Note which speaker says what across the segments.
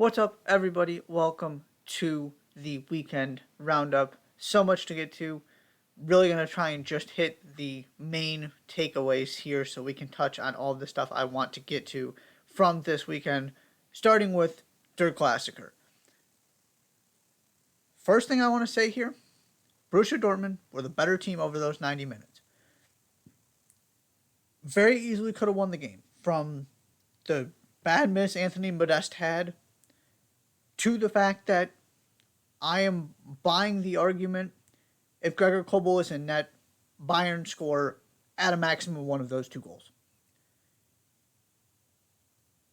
Speaker 1: What's up, everybody? Welcome to the weekend roundup. So much to get to. Really going to try and just hit the main takeaways here so we can touch on all the stuff I want to get to from this weekend, starting with Der Klassiker. First thing I want to say here, Borussia Dortmund were the better team over those 90 minutes. Very easily could have won the game. From the bad miss Anthony Modeste had to the fact that I am buying the argument if Gregor Kobel is in net, Bayern score at a maximum one of those two goals.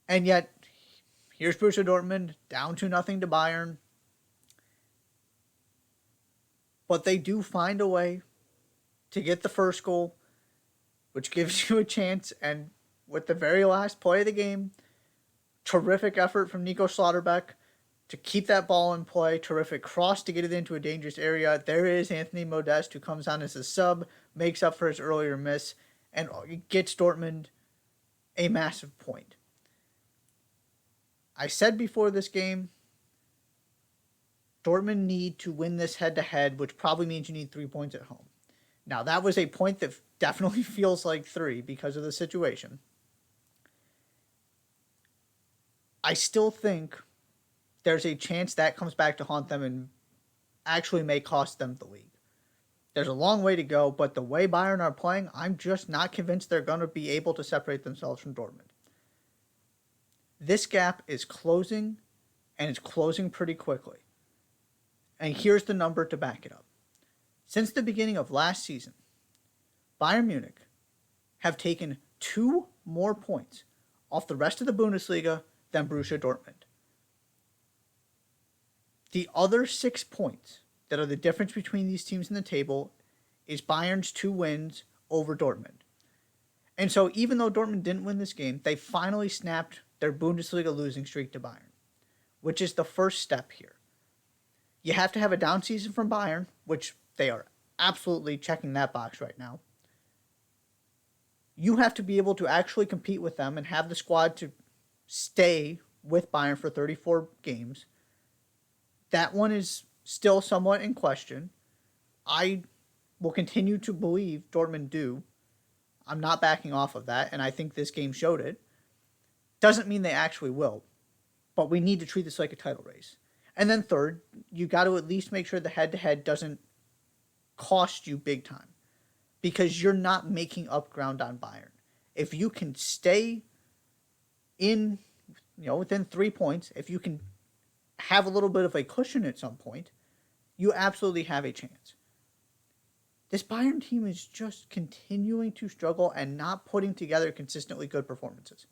Speaker 1: And yet, here's Borussia Dortmund down 2-0 to Bayern. But they do find a way to get the first goal, which gives you a chance. And with the very last play of the game, terrific effort from Nico Schlotterbeck to keep that ball in play. Terrific cross to get it into a dangerous area. There is Anthony Modeste, who comes on as a sub, makes up for his earlier miss, and gets Dortmund a massive point. I said before this game, Dortmund need to win this head-to-head, which probably means you need 3 points at home. Now, that was a point that definitely feels like 3 because of the situation. I still think there's a chance that comes back to haunt them and actually may cost them the league. There's a long way to go, but the way Bayern are playing, I'm just not convinced they're going to be able to separate themselves from Dortmund. This gap is closing, and it's closing pretty quickly. And here's the number to back it up. Since the beginning of last season, Bayern Munich have taken 2 more points off the rest of the Bundesliga than Borussia Dortmund. The other 6 points that are the difference between these teams in the table is Bayern's 2 wins over Dortmund. And so even though Dortmund didn't win this game, they finally snapped their Bundesliga losing streak to Bayern, which is the first step here. You have to have a down season from Bayern, which they are absolutely checking that box right now. You have to be able to actually compete with them and have the squad to stay with Bayern for 34 games. That one is still somewhat in question. I will continue to believe Dortmund do. I'm not backing off of that, and I think this game showed it. Doesn't mean they actually will, but we need to treat this like a title race. And then third, you got to at least make sure the head-to-head doesn't cost you big time, because you're not making up ground on Bayern. If you can stay in, within 3 points, if you can have a little bit of a cushion at some point, you absolutely have a chance. This Bayern team is just continuing to struggle and not putting together consistently good performances.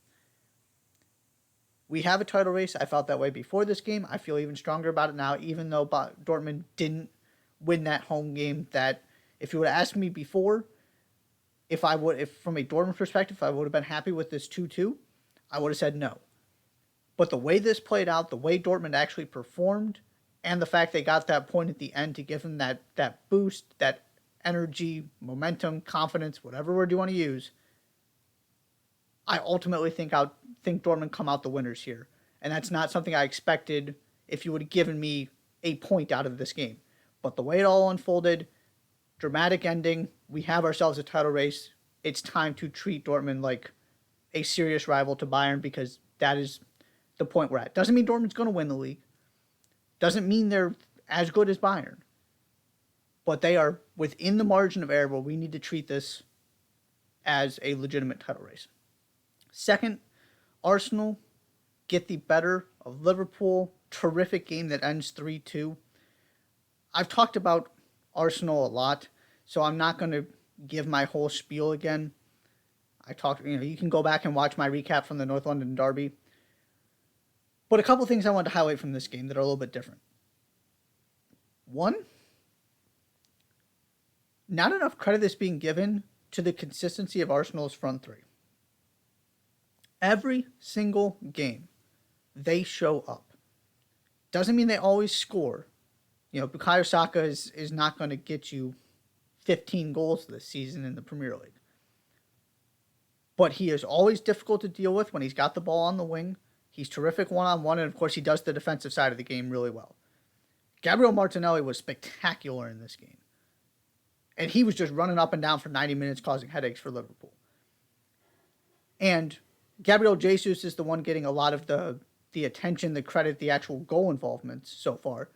Speaker 1: We have a title race. I felt that way before this game. I feel even stronger about it now, even though Dortmund didn't win that home game. That if you would have asked me before, if from a Dortmund perspective, I would have been happy with this 2-2, I would have said no. But the way this played out, the way Dortmund actually performed, and the fact they got that point at the end to give them that boost, that energy, momentum, confidence, whatever word you want to use, I ultimately think Dortmund come out the winners here. And that's not something I expected if you would have given me a point out of this game. But the way it all unfolded, dramatic ending, we have ourselves a title race. It's time to treat Dortmund like a serious rival to Bayern, because that is the point we're at. Doesn't mean Dortmund's going to win the league. Doesn't mean they're as good as Bayern. But they are within the margin of error where we need to treat this as a legitimate title race. Second, Arsenal get the better of Liverpool. Terrific game that ends 3-2. I've talked about Arsenal a lot, so I'm not going to give my whole spiel again. You can go back and watch my recap from the North London Derby. But a couple things I wanted to highlight from this game that are a little bit different. One, not enough credit is being given to the consistency of Arsenal's front three. Every single game, they show up. Doesn't mean they always score. Bukayo Saka is not going to get you 15 goals this season in the Premier League. But he is always difficult to deal with when he's got the ball on the wing. He's terrific one-on-one, and of course he does the defensive side of the game really well. Gabriel Martinelli was spectacular in this game. And he was just running up and down for 90 minutes causing headaches for Liverpool. And Gabriel Jesus is the one getting a lot of the attention, the credit, the actual goal involvements so far.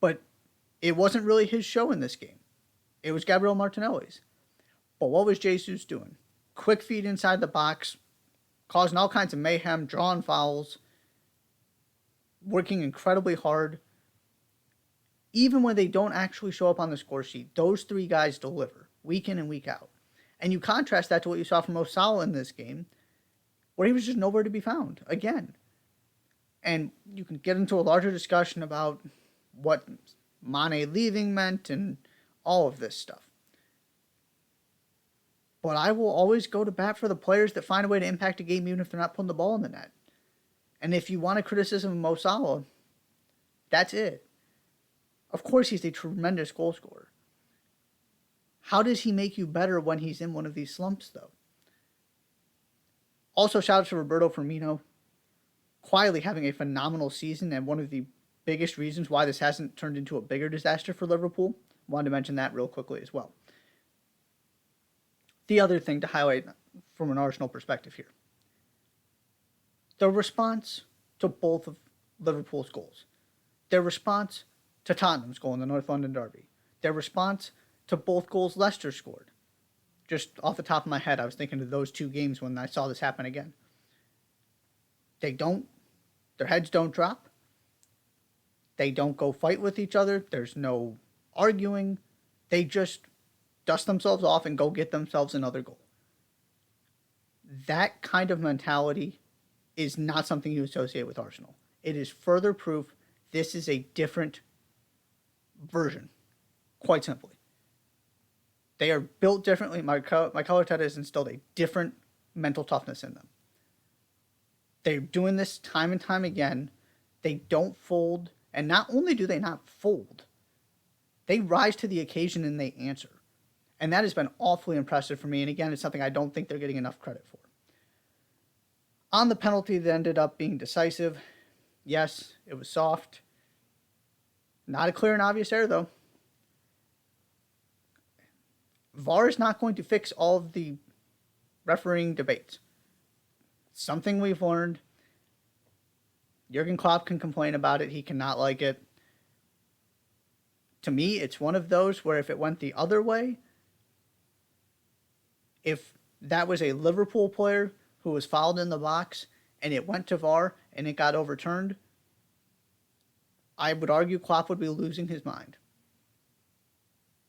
Speaker 1: But it wasn't really his show in this game. It was Gabriel Martinelli's. But what was Jesus doing? Quick feet inside the box, causing all kinds of mayhem, drawing fouls, working incredibly hard. Even when they don't actually show up on the score sheet, those three guys deliver week in and week out. And you contrast that to what you saw from Mo Salah in this game, where he was just nowhere to be found again. And you can get into a larger discussion about what Mane leaving meant and all of this stuff. But I will always go to bat for the players that find a way to impact a game even if they're not putting the ball in the net. And if you want a criticism of Mo Salah, that's it. Of course he's a tremendous goal scorer. How does he make you better when he's in one of these slumps, though? Also, shout out to Roberto Firmino, quietly having a phenomenal season and one of the biggest reasons why this hasn't turned into a bigger disaster for Liverpool. Wanted to mention that real quickly as well. The other thing to highlight from an Arsenal perspective here. The response to both of Liverpool's goals. Their response to Tottenham's goal in the North London derby. Their response to both goals Leicester scored. Just off the top of my head, I was thinking of those two games when I saw this happen again. Their heads don't drop. They don't go fight with each other. There's no arguing. They just dust themselves off and go get themselves another goal. That kind of mentality is not something you associate with Arsenal. It is further proof this is a different version, quite simply. They are built differently. Mikel Arteta has instilled a different mental toughness in them. They're doing this time and time again. They don't fold. And not only do they not fold, they rise to the occasion and they answer. And that has been awfully impressive for me. And again, it's something I don't think they're getting enough credit for. On the penalty that ended up being decisive, yes, it was soft. Not a clear and obvious error, though. VAR is not going to fix all of the refereeing debates. Something we've learned. Jurgen Klopp can complain about it. He cannot like it. To me, it's one of those where if it went the other way, if that was a Liverpool player who was fouled in the box and it went to VAR and it got overturned, I would argue Klopp would be losing his mind.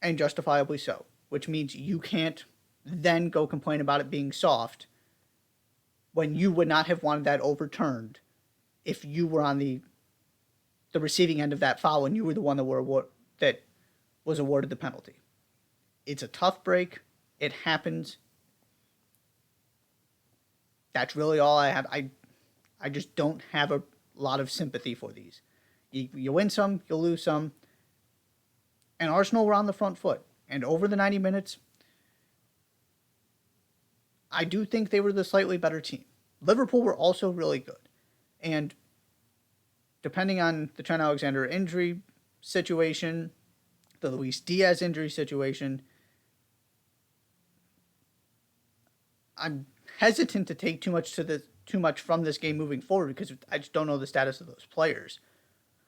Speaker 1: And justifiably so. Which means you can't then go complain about it being soft when you would not have wanted that overturned if you were on the receiving end of that foul and you were the one that was awarded the penalty. It's a tough break. It happens. That's really all I have. I just don't have a lot of sympathy for these. You win some, you lose some. And Arsenal were on the front foot. And over the 90 minutes, I do think they were the slightly better team. Liverpool were also really good. And depending on the Trent Alexander injury situation, the Luis Diaz injury situation, I'm hesitant to take too much from this game moving forward because I just don't know the status of those players.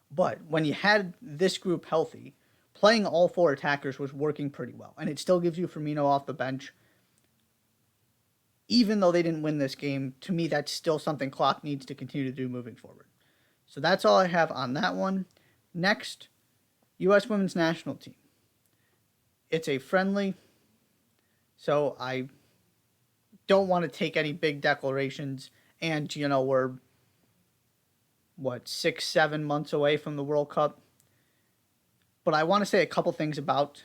Speaker 1: But when you had this group healthy, playing all four attackers was working pretty well. And it still gives you Firmino off the bench. Even though they didn't win this game, to me that's still something Klopp needs to continue to do moving forward. So that's all I have on that one. Next, U.S. Women's National Team. It's a friendly, so I don't want to take any big declarations. And, we're 6-7 months away from the World Cup. But I want to say a couple things about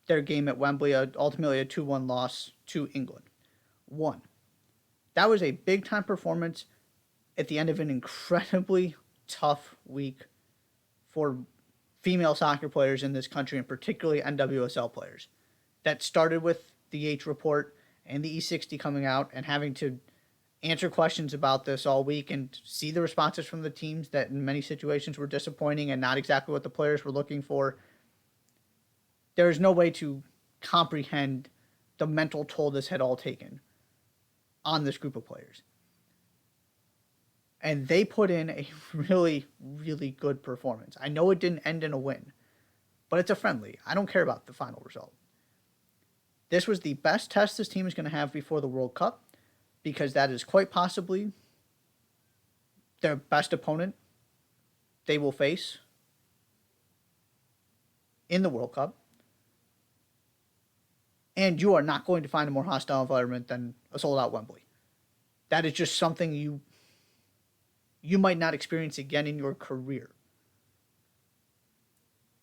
Speaker 1: their game at Wembley, ultimately a 2-1 loss to England. One, that was a big-time performance at the end of an incredibly tough week for female soccer players in this country, and particularly NWSL players. That started with the H report and the E60 coming out and having to answer questions about this all week and see the responses from the teams that in many situations were disappointing and not exactly what the players were looking for. There is no way to comprehend the mental toll this had all taken on this group of players. And they put in a really, really good performance. I know it didn't end in a win, but it's a friendly. I don't care about the final result. This was the best test this team is going to have before the World Cup, because that is quite possibly their best opponent they will face in the World Cup. And you are not going to find a more hostile environment than a sold-out Wembley. That is just something you might not experience again in your career.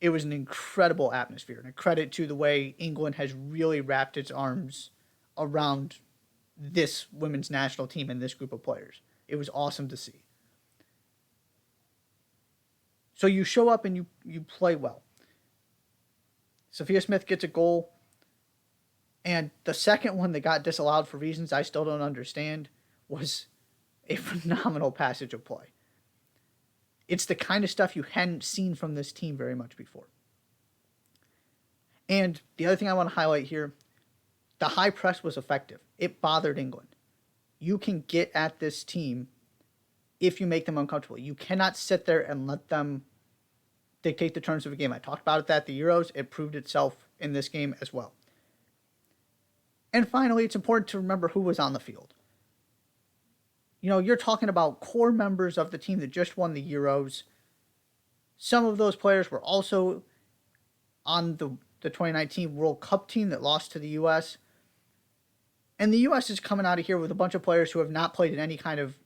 Speaker 1: It was an incredible atmosphere, and a credit to the way England has really wrapped its arms around this women's national team and this group of players. It was awesome to see. So you show up and you play well. Sophia Smith gets a goal, and the second one that got disallowed for reasons I still don't understand was a phenomenal passage of play. It's the kind of stuff you hadn't seen from this team very much before. And the other thing I want to highlight here, the high press was effective. It bothered England. You can get at this team if you make them uncomfortable. You cannot sit there and let them dictate the terms of a game. I talked about it at the Euros. It proved itself in this game as well. And finally, it's important to remember who was on the field. You know, you're talking about core members of the team that just won the Euros. Some of those players were also on the 2019 World Cup team that lost to the U.S. And the U.S. is coming out of here with a bunch of players who have not played in any kind of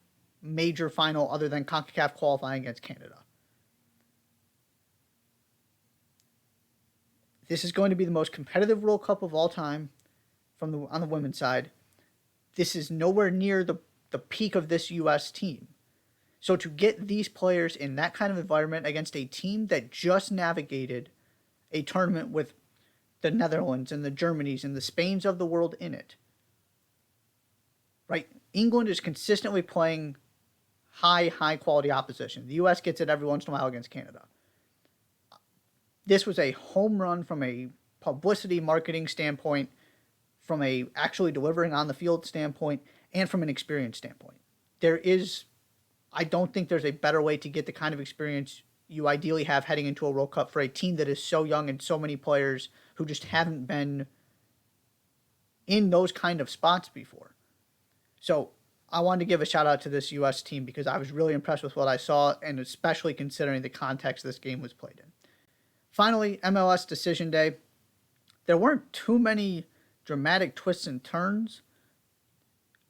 Speaker 1: major final other than CONCACAF qualifying against Canada. This is going to be the most competitive World Cup of all time on the women's side. This is nowhere near the peak of this U.S. team. So to get these players in that kind of environment against a team that just navigated a tournament with the Netherlands and the Germanys and the Spains of the world in it, right? England is consistently playing high quality opposition. The U.S. gets it every once in a while against Canada. This was a home run from a publicity marketing standpoint, from a actually delivering on the field standpoint, and from an experience standpoint. I don't think there's a better way to get the kind of experience you ideally have heading into a World Cup for a team that is so young and so many players who just haven't been in those kind of spots before. So I wanted to give a shout out to this U.S. team because I was really impressed with what I saw, and especially considering the context this game was played in. Finally, MLS Decision Day. There weren't too many dramatic twists and turns,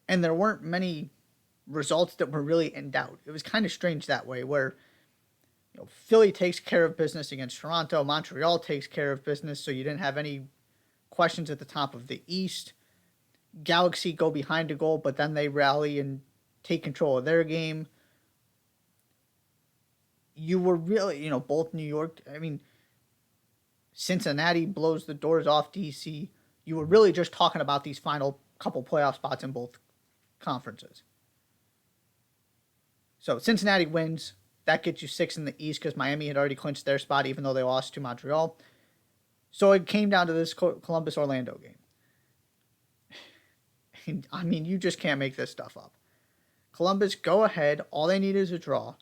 Speaker 1: and there weren't many results that were really in doubt. It was kind of strange that way, where Philly takes care of business against Toronto, Montreal takes care of business, so you didn't have any questions at the top of the East. Galaxy go behind a goal, but then they rally and take control of their game. You were really, both New York, Cincinnati blows the doors off DC. You were really just talking about these final couple playoff spots in both conferences. So Cincinnati wins. That gets you 6 in the East because Miami had already clinched their spot even though they lost to Montreal. So it came down to this Columbus-Orlando game. You just can't make this stuff up. Columbus go ahead. All they need is a draw.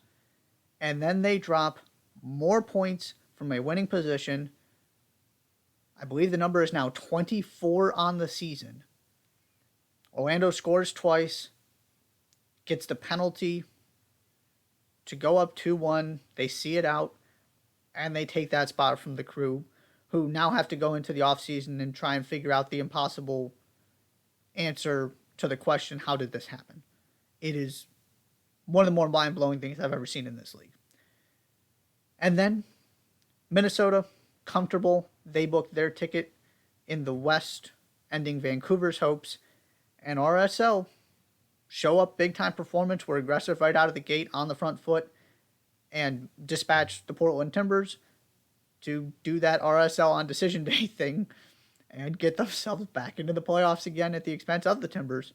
Speaker 1: And then they drop more points from a winning position. I believe the number is now 24 on the season. Orlando scores twice. Gets the penalty to go up 2-1. They see it out. And they take that spot from the Crew, who now have to go into the offseason and try and figure out the impossible answer to the question, how did this happen? It is one of the more mind-blowing things I've ever seen in this league. And then Minnesota, comfortable. They booked their ticket in the West, ending Vancouver's hopes. And RSL show up big-time performance. Were aggressive right out of the gate on the front foot and dispatched the Portland Timbers to do that RSL on decision day thing and get themselves back into the playoffs again at the expense of the Timbers.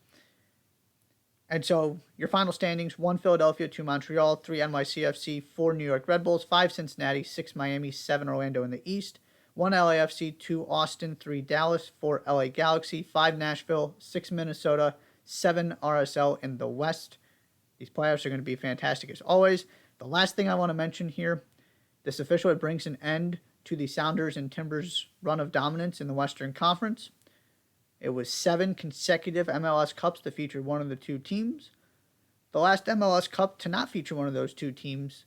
Speaker 1: And so your final standings: 1 Philadelphia, 2 Montreal, 3 NYCFC, 4 New York Red Bulls, 5 Cincinnati, 6 Miami, 7 Orlando in the East, 1 LAFC, 2 Austin, 3 Dallas, 4 LA Galaxy, 5 Nashville, 6 Minnesota, 7 RSL in the West. These playoffs are going to be fantastic as always. The last thing I want to mention here, this officially brings an end to the Sounders and Timbers run of dominance in the Western Conference. It was 7 consecutive MLS Cups to feature one of the two teams. The last MLS Cup to not feature one of those two teams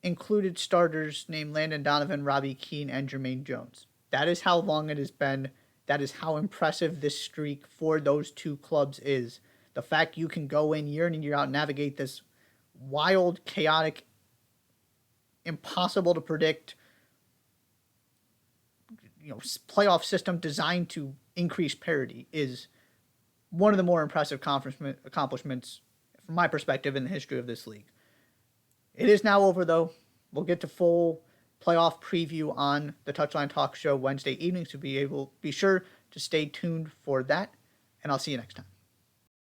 Speaker 1: included starters named Landon Donovan, Robbie Keane, and Jermaine Jones. That is how long it has been. That is how impressive this streak for those two clubs is. The fact you can go in year and year out and navigate this wild, chaotic, impossible to predict, playoff system designed to increase parity is one of the more impressive accomplishments from my perspective in the history of this league. It is now over, though. We'll get to full playoff preview on the Touchline Talk Show Wednesday evening, so be sure to stay tuned for that, and I'll see you next time.